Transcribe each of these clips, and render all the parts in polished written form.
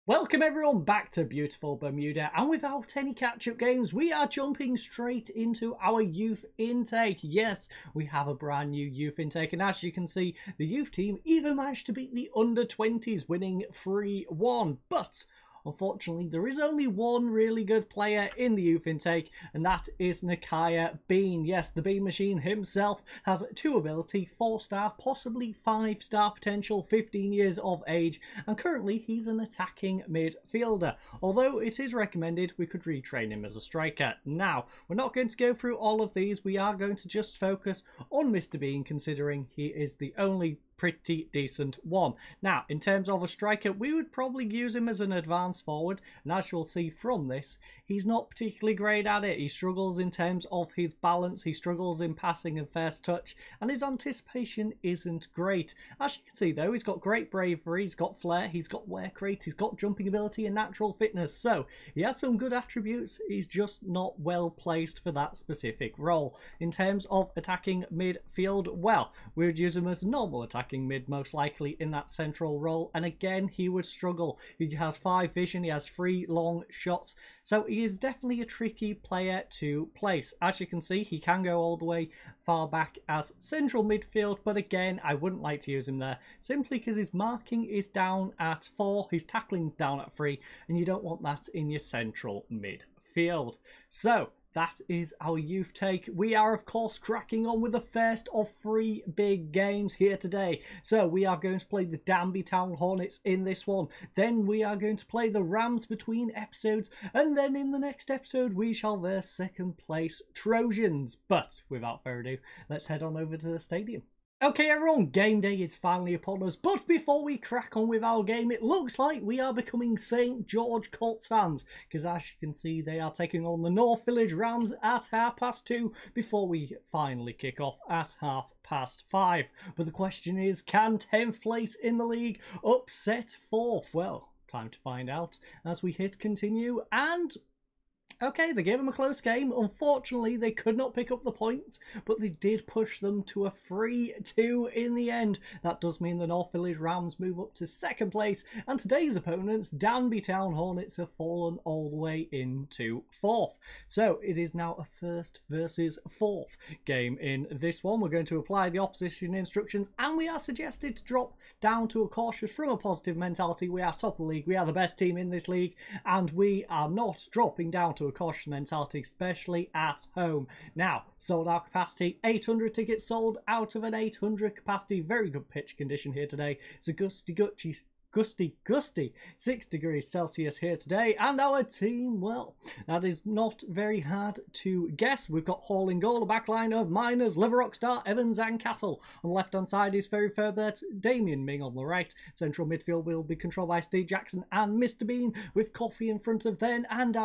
Welcome everyone back to beautiful Bermuda, and without any catch-up games we are jumping straight into our youth intake. Yes, we have a brand new youth intake, and as you can see, the youth team even managed to beat the under-20s, winning 3-1, but unfortunately, there is only one really good player in the youth intake, and that is Nakaya Bean. Yes, the Bean Machine himself has 2 ability, 4-star, possibly 5-star potential, 15 years of age, and currently he's an attacking midfielder. Although it is recommended we could retrain him as a striker. Now, we're not going to go through all of these, we are going to just focus on Mr. Bean, considering he is the only pretty decent one. Now, in terms of a striker, we would probably use him as an advanced forward, and as you'll see from this, he's not particularly great at it. He struggles in terms of his balance, he struggles in passing and first touch, and his anticipation isn't great. As you can see though, he's got great bravery, he's got flair, he's got wear rate, he's got jumping ability and natural fitness, so he has some good attributes, he's just not well placed for that specific role. In terms of attacking midfield, well, we would use him as normal attacking mid most likely in that central role, and again he would struggle. He has 5 vision, he has 3 long shots, so he is definitely a tricky player to place. As you can see, he can go all the way far back as central midfield, but again I wouldn't like to use him there simply because his marking is down at 4, his tackling's down at 3, and you don't want that in your central midfield. So that is our youth take. We are, of course, cracking on with the first of 3 big games here today. So we are going to play the Danby Town Hornets in this one. Then we are going to play the Rams between episodes. And then in the next episode, we shall verse second place Trojans. But without further ado, let's head on over to the stadium. Okay everyone, game day is finally upon us, but before we crack on with our game, it looks like we are becoming St. George Colts fans, because as you can see, they are taking on the North Village Rams at 2:30 before we finally kick off at 5:30. But the question is, can 10th place in the league upset 4th? Well, time to find out as we hit continue, and okay, they gave them a close game. Unfortunately, they could not pick up the points, but they did push them to a 3-2 in the end. That does mean the North Village Rams move up to 2nd place, and today's opponents, Danby Town Hornets, have fallen all the way into 4th. So it is now a 1st versus 4th game in this one. We're going to apply the opposition instructions, and we are suggested to drop down to a cautious from a positive mentality. We are top of the league, we are the best team in this league, and we are not dropping down to a cautious mentality, especially at home. Now, sold out capacity, 800 tickets sold out of an 800 capacity. Very good pitch condition here today. It's a gusty 6 degrees Celsius here today, and our team, well, that is not very hard to guess. We've got Hall in goal, a backline of Miners, Liverrockstar, Evans and Castle. On the left hand side is Ferry Ferbert, Damien Ming on the right. Central midfield will be controlled by Steve Jackson and Mr. Bean, with Coffee in front of then, and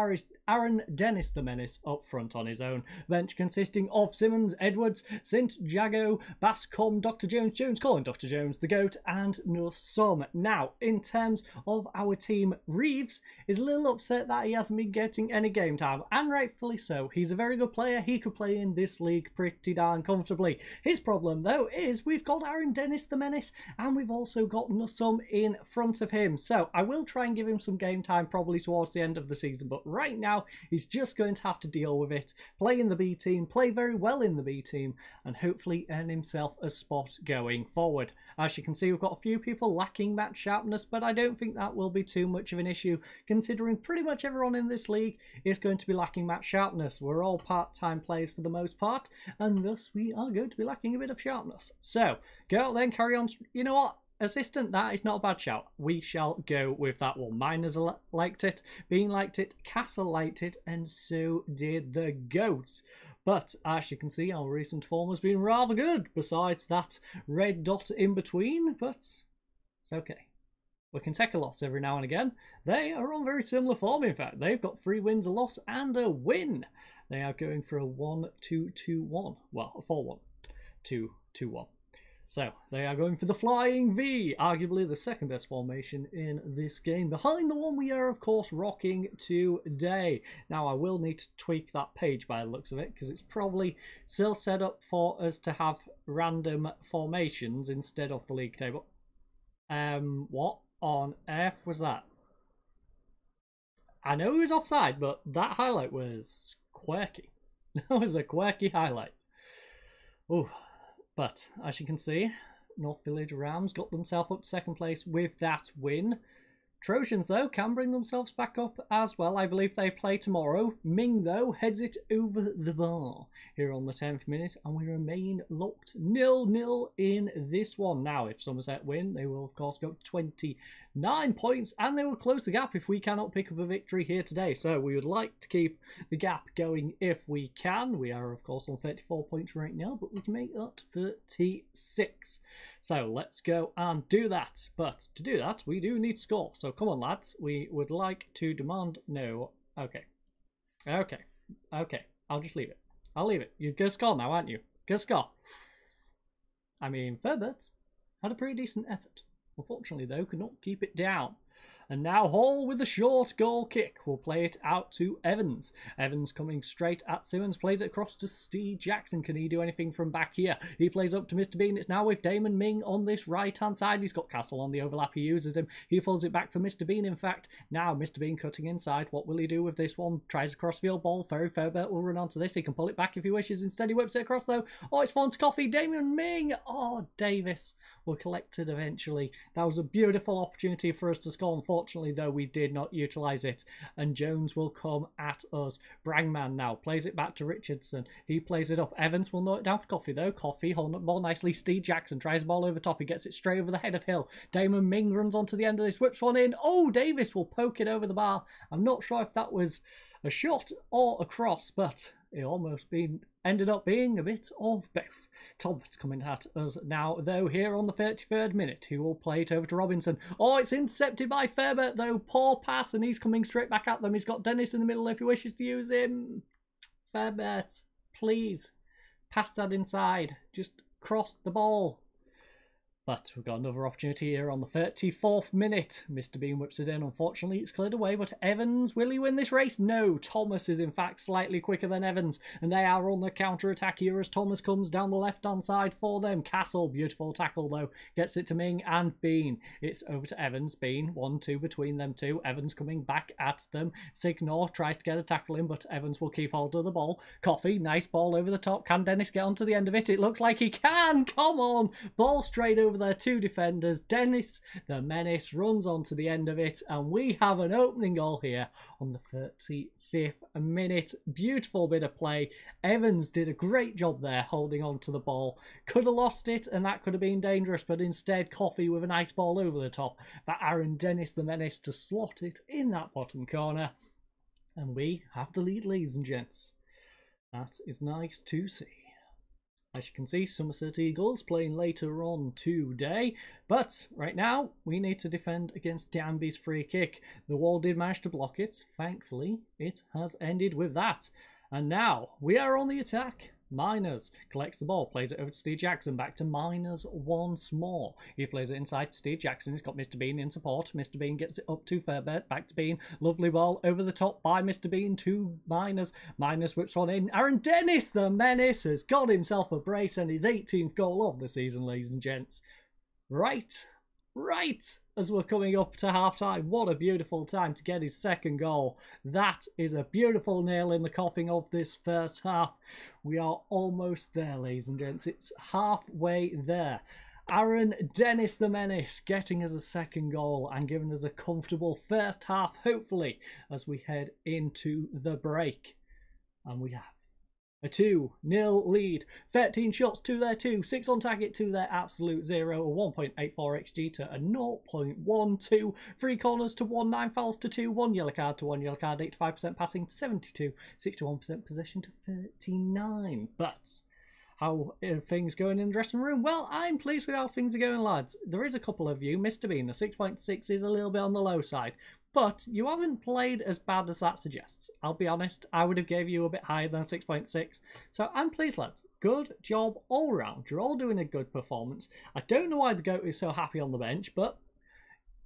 Aaron Dennis the Menace up front on his own. Bench consisting of Simmons, Edwards, St. Jago, Bascom, Dr. Jones, calling Dr. Jones the GOAT, and Nussum. Now, in terms of our team, Reeves is a little upset that he hasn't been getting any game time, and rightfully so. He's a very good player. He could play in this league pretty darn comfortably. His problem, though, is we've got Aaron Dennis the Menace, and we've also got Nussum in front of him. So I will try and give him some game time probably towards the end of the season, but right now he's just going to have to deal with it, play in the B team, play very well in the B team, and hopefully earn himself a spot going forward. As you can see, we've got a few people lacking match sharpness, but I don't think that will be too much of an issue, considering pretty much everyone in this league is going to be lacking match sharpness. We're all part-time players for the most part, and thus we are going to be lacking a bit of sharpness. So, go then, carry on. You know what? Assistant, that is not a bad shout. We shall go with that one. Miners liked it, Bean liked it, Castle liked it, and so did the Goats. But as you can see, our recent form has been rather good, besides that red dot in between, but it's okay. We can take a loss every now and again. They are on very similar form, in fact. They've got 3 wins, a loss, and a win. They are going for a 1-2-2-1. Well, a 4-1-2-2-1. So, they are going for the Flying V, arguably the 2nd best formation in this game, behind the one we are, of course, rocking today. Now, I will need to tweak that page by the looks of it, because it's probably still set up for us to have random formations instead of the league table. What on earth was that? I know he was offside, but that highlight was quirky. That was a quirky highlight. Oh, but as you can see, North Village Rams got themselves up to second place with that win. Trojans, though, can bring themselves back up as well. I believe they play tomorrow. Ming, though, heads it over the bar here on the 10th minute, and we remain locked 0-0 in this one. Now, if Somerset win, they will, of course, go up to 29 points, and they will close the gap if we cannot pick up a victory here today. So we would like to keep the gap going if we can. We are, of course, on 34 points right now, but we can make that 36. So let's go and do that. But to do that, we do need to score. So come on, lads. We would like to demand... No. Okay. Okay. Okay. I'll just leave it. I'll leave it. You're going to score now, aren't you? Going to score. I mean, Ferbert had a pretty decent effort. Unfortunately, though, could not keep it down. And now Hall with a short goal kick will play it out to Evans. Evans coming straight at Simmons, plays it across to Steve Jackson. Can he do anything from back here? He plays up to Mr. Bean. It's now with Damon Ming on this right-hand side. He's got Castle on the overlap. He uses him. He pulls it back for Mr. Bean, in fact. Now Mr. Bean cutting inside. What will he do with this one? Tries a crossfield ball. Ferbert will run onto this. He can pull it back if he wishes. Instead, he whips it across, though. Oh, it's fallen to Coffee. Damon Ming. Oh, Davis will collect it eventually. That was a beautiful opportunity for us to score. Unfortunately, though, we did not utilise it. And Jones will come at us. Brangman now plays it back to Richardson. He plays it up. Evans will knock it down for Coffee, though. Coffee holding up more nicely. Steve Jackson tries the ball over the top. He gets it straight over the head of Hill. Damon Ming runs onto the end of this. Whips one in. Oh, Davis will poke it over the bar. I'm not sure if that was a shot or a cross, but it almost ended up being a bit of both. Thomas coming at us now, though, here on the 33rd minute. He will play it over to Robinson. Oh, it's intercepted by Ferbert, though. Poor pass, and he's coming straight back at them. He's got Dennis in the middle if he wishes to use him. Ferbert, please, pass that inside. Just cross the ball. But we've got another opportunity here on the 34th minute. Mr. Bean whips it in. Unfortunately, it's cleared away. But Evans, will he win this race? No. Thomas is, in fact, slightly quicker than Evans. And they are on the counter-attack here as Thomas comes down the left-hand side for them. Castle, beautiful tackle, though. Gets it to Ming and Bean. It's over to Evans. Bean, 1-2 between them two. Evans coming back at them. Signor tries to get a tackle in, but Evans will keep hold of the ball. Coffee, nice ball over the top. Can Dennis get onto the end of it? It looks like he can. Come on. Ball straight over their two defenders. Dennis, the menace, runs onto the end of it, and we have an opening goal here on the 35th minute. Beautiful bit of play. Evans did a great job there holding on to the ball. Could have lost it, and that could have been dangerous, but instead Coffee with a nice ball over the top for Aaron Dennis, the menace, to slot it in that bottom corner. And we have the lead, ladies and gents. That is nice to see. As you can see, Somerset Eagles playing later on today. But right now, we need to defend against Danby's free kick. The wall did manage to block it. Thankfully, it has ended with that. And now, we are on the attack. Miners collects the ball, plays it over to Steve Jackson, back to Miners once more. He plays it inside to Steve Jackson. He's got Mr. Bean in support. Mr. Bean gets it up to Ferbert, back to Bean. Lovely ball over the top by Mr. Bean to Miners. Miners whips one in. Aaron Dennis, the menace, has got himself a brace and his 18th goal of the season, ladies and gents. Right as we're coming up to half-time. What a beautiful time to get his second goal. That is a beautiful nail in the coffin of this first half. We are almost there, ladies and gents. It's halfway there. Aaron Dennis, the menace, getting us a second goal and giving us a comfortable first half, hopefully, as we head into the break. And we have a 2-0 lead. 13 shots to their 2. 6 on target to their absolute 0. A 1.84 XG to a 0.12. 3 corners to 1. 9 fouls to 2. 1 yellow card to 1 yellow card. 85% passing to 72. 61% possession to 39. But how are things going in the dressing room? Well, I'm pleased with how things are going, lads. There is a couple of you. Mr. Bean, a 6.6 is a little bit on the low side. But you haven't played as bad as that suggests. I'll be honest, I would have gave you a bit higher than 6.6. So I'm pleased, lads. Good job all round. You're all doing a good performance. I don't know why the GOAT is so happy on the bench, but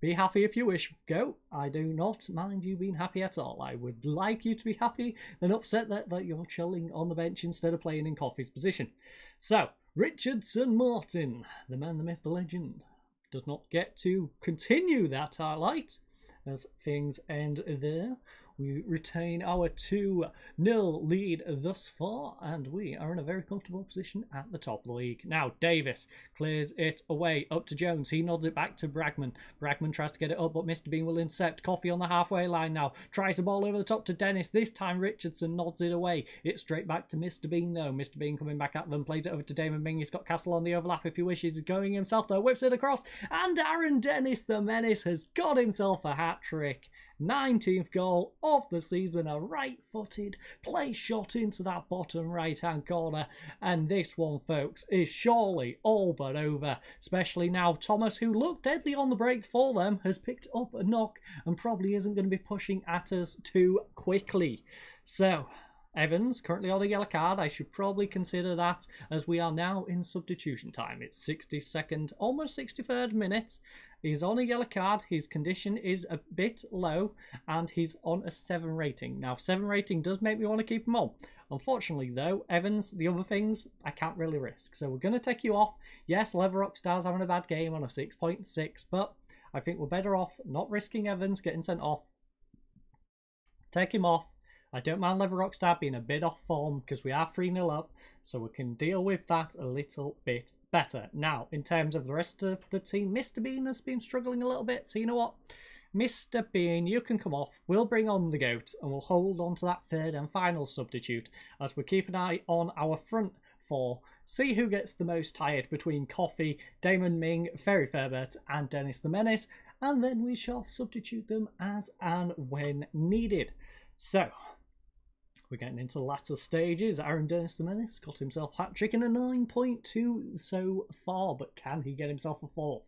be happy if you wish, GOAT. I do not mind you being happy at all. I would like you to be happy and upset that you're chilling on the bench instead of playing in Coffee's position. So, Richardson Martin, the man, the myth, the legend, does not get to continue that highlight as things end there. We retain our 2-0 lead thus far, and we are in a very comfortable position at the top of the league. Now, Davis clears it away up to Jones. He nods it back to Bragman. Bragman tries to get it up, but Mr. Bean will intercept. Coffee on the halfway line now. Tries the ball over the top to Dennis. This time Richardson nods it away. It's straight back to Mr. Bean, though. Mr. Bean coming back at them. Plays it over to Damon Ming. He's got Castle on the overlap if he wishes. He's going himself, though. Whips it across. And Aaron Dennis, the menace, has got himself a hat-trick. 19th goal of the season, a right-footed play shot into that bottom right-hand corner, and this one, folks, is surely all but over, especially now Thomas, who looked deadly on the break for them, has picked up a knock and probably isn't going to be pushing at us too quickly. So, Evans, currently on a yellow card. I should probably consider that as we are now in substitution time. It's 62nd, almost 63rd minute. He's on a yellow card. His condition is a bit low, and he's on a 7 rating. Now, 7 rating does make me want to keep him on. Unfortunately, though, Evans, the other things, I can't really risk. So we're going to take you off. Yes, Lever Rockstar's having a bad game on a 6.6, but I think we're better off not risking Evans getting sent off. Take him off. I don't mind Lever Rockstar being a bit off form because we are 3-0 up, so we can deal with that a little bit better. Now, in terms of the rest of the team, Mr. Bean has been struggling a little bit, so you know what? Mr. Bean, you can come off. We'll bring on the GOAT, and we'll hold on to that third and final substitute as we keep an eye on our front four. See who gets the most tired between Coffee, Damon Ming, Ferry Fairbert, and Dennis the Menace, and then we shall substitute them as and when needed. So, we're getting into the latter stages. Aaron Dennis the Menace got himself a hat-trick and a 9.2 so far, but can he get himself a 4th?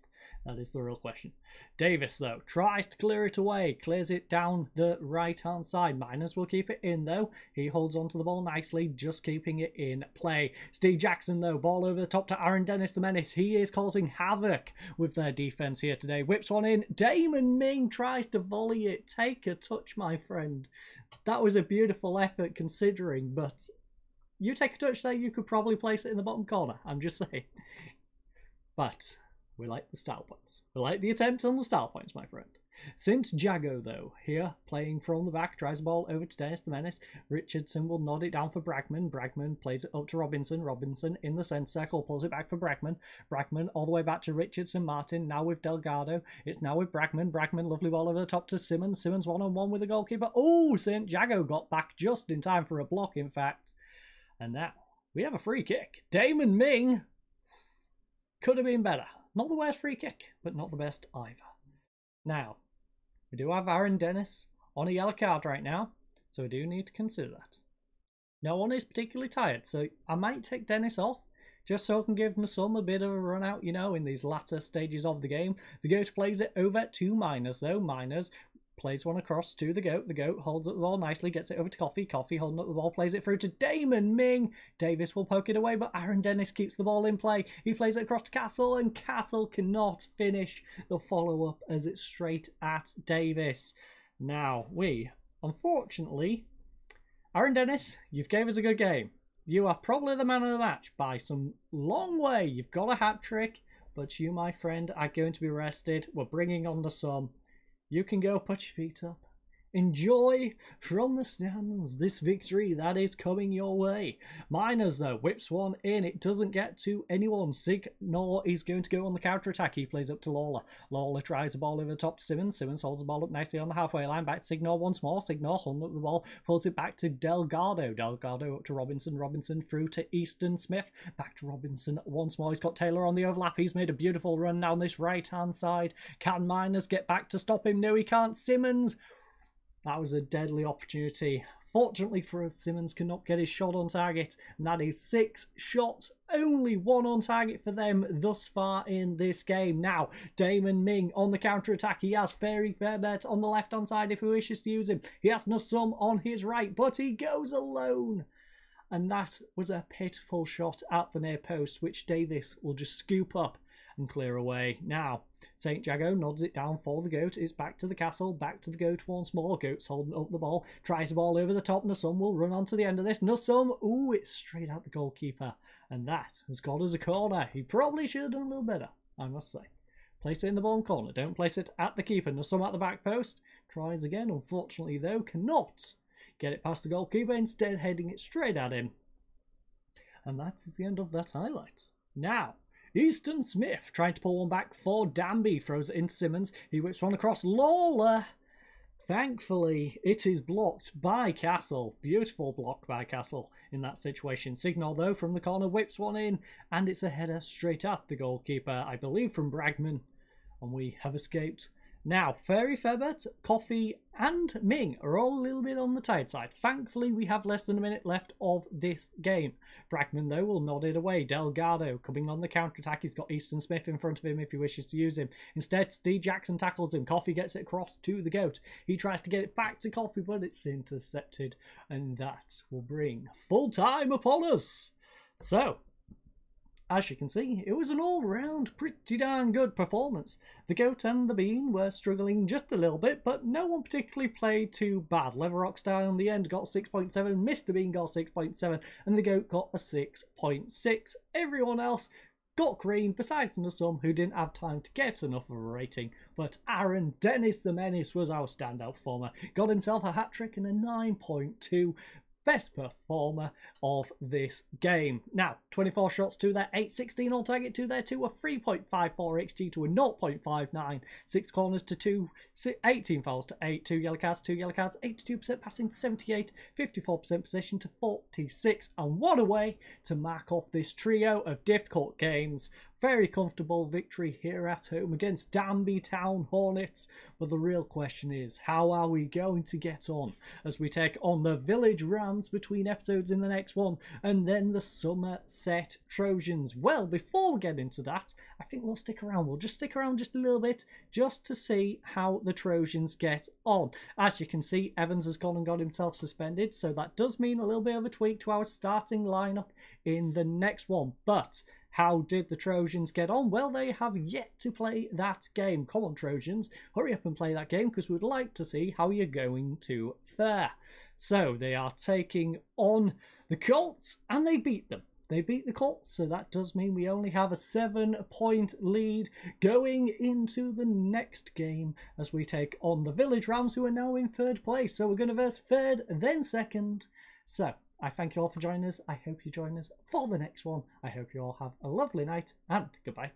That is the real question. Davis, though, tries to clear it away, clears it down the right-hand side. Miners will keep it in, though. He holds onto the ball nicely, just keeping it in play. Steve Jackson, though, ball over the top to Aaron Dennis the Menace. He is causing havoc with their defense here today. Whips one in. Damon Ming tries to volley it. Take a touch, my friend. That was a beautiful effort considering, but you take a touch there, you could probably place it in the bottom corner. I'm just saying. But we like the style points. We like the attempts on the style points, my friend. Since Jago, though, here playing from the back, tries the ball over to Dennis the Menace. Richardson will nod it down for Bragman. Bragman plays it up to Robinson. Robinson in the centre circle, pulls it back for Bragman. Bragman all the way back to Richardson. Martin now with Delgado. It's now with Bragman. Bragman, lovely ball over the top to Simmons. Simmons one-on-one with the goalkeeper. Oh, St. Jago got back just in time for a block, in fact. And now we have a free kick. Damon Ming could have been better. Not the worst free kick, but not the best either. Now, we do have Aaron Dennis on a yellow card right now, so we do need to consider that. No one is particularly tired, so I might take Dennis off, just so I can give my son a bit of a run out, you know, in these latter stages of the game. The GOAT plays it over to Miners, though. Miners plays one across to the GOAT. The GOAT holds up the ball nicely, gets it over to Coffee. Coffee holding up the ball, plays it through to Damon Ming. Davis will poke it away, but Aaron Dennis keeps the ball in play. He plays it across to Castle, and Castle cannot finish the follow-up as it's straight at Davis. Now, unfortunately, Aaron Dennis, you've gave us a good game. You are probably the man of the match by some long way. You've got a hat-trick, but you, my friend, are going to be rested. We're bringing on the sun. You can go put your feet up. Enjoy from the stands this victory that is coming your way. Miners, though, whips one in. It doesn't get to anyone. Signor is going to go on the counter-attack. He plays up to Lawler. Lawler tries the ball over the top to Simmons. Simmons holds the ball up nicely on the halfway line. Back to Signor once more. Signor holding up the ball. Pulls it back to Delgado. Delgado up to Robinson. Robinson through to Easton Smith. Back to Robinson once more. He's got Taylor on the overlap. He's made a beautiful run down this right-hand side. Can Miners get back to stop him? No, he can't. Simmons... That was a deadly opportunity. Fortunately for us, Simmons cannot get his shot on target. And that is 6 shots, only 1 on target for them thus far in this game. Now, Damon Ming on the counter-attack. He has Ferry Fairbert on the left-hand side if he wishes to use him. He has Nussum on his right, but he goes alone. And that was a pitiful shot at the near post, which Davis will just scoop up and clear away. Now, St. Jago nods it down for the GOAT. It's back to the Castle, back to the GOAT once more. GOAT's holding up the ball, tries the ball over the top. Nussum will run on to the end of this. Nussum, ooh, it's straight at the goalkeeper. And that has got us a corner. He probably should have done a little better, I must say. Place it in the bottom corner. Don't place it at the keeper. Nussum at the back post. tries again. Unfortunately, though, cannot get it past the goalkeeper, instead heading it straight at him. And that is the end of that highlight. Now, Easton Smith trying to pull one back for Danby. Throws it into Simmons. He whips one across Lawler. Thankfully, it is blocked by Castle. Beautiful block by Castle in that situation. Signal, though, from the corner, whips one in. And it's a header straight at the goalkeeper, I believe from Bragman. And we have escaped. Now, Fairy Febbert, Coffee and Ming are all a little bit on the tight side. Thankfully, we have less than a minute left of this game. Bragman, though, will nod it away. Delgado coming on the counter-attack. He's got Easton Smith in front of him if he wishes to use him. Instead, Steve Jackson tackles him. Coffee gets it across to the GOAT. He tries to get it back to Coffee, but it's intercepted. And that will bring full time upon us. So, as you can see, it was an all-round pretty darn good performance. The Goat and the Bean were struggling just a little bit, but no one particularly played too bad. Leverrockstyle in the end got 6.7, Mr. Bean got 6.7, and the Goat got a 6.6. Everyone else got green, besides some who didn't have time to get enough of a rating. But Aaron Dennis the Menace was our standout performer. Got himself a hat-trick and a 9.2. Best performer of this game. Now, 24 shots to their 8.16 on target to their 2, a 3.54 XG to a 0.59, 6 corners to 2, 18 fouls to 8, 2 yellow cards, 82% passing to 78, 54% possession to 46, and what a way to mark off this trio of difficult games. Very comfortable victory here at home against Danby Town Hornets. But the real question is, how are we going to get on as we take on the Village Rams between episodes in the next one, and then the Somerset Trojans? Well, before we get into that, I think we'll stick around. We'll just stick around just a little bit, just to see how the Trojans get on. As you can see, Evans has gone and got himself suspended, so that does mean a little bit of a tweak to our starting lineup in the next one. But how did the Trojans get on? Well, they have yet to play that game. Come on, Trojans, hurry up and play that game, because we'd like to see how you're going to fare. So they are taking on the Colts, and they beat them. They beat the Colts, so that does mean we only have a 7-point lead going into the next game as we take on the Village Rams, who are now in 3rd place. So we're going to verse 3rd, then 2nd. So I thank you all for joining us. I hope you join us for the next one. I hope you all have a lovely night, and goodbye.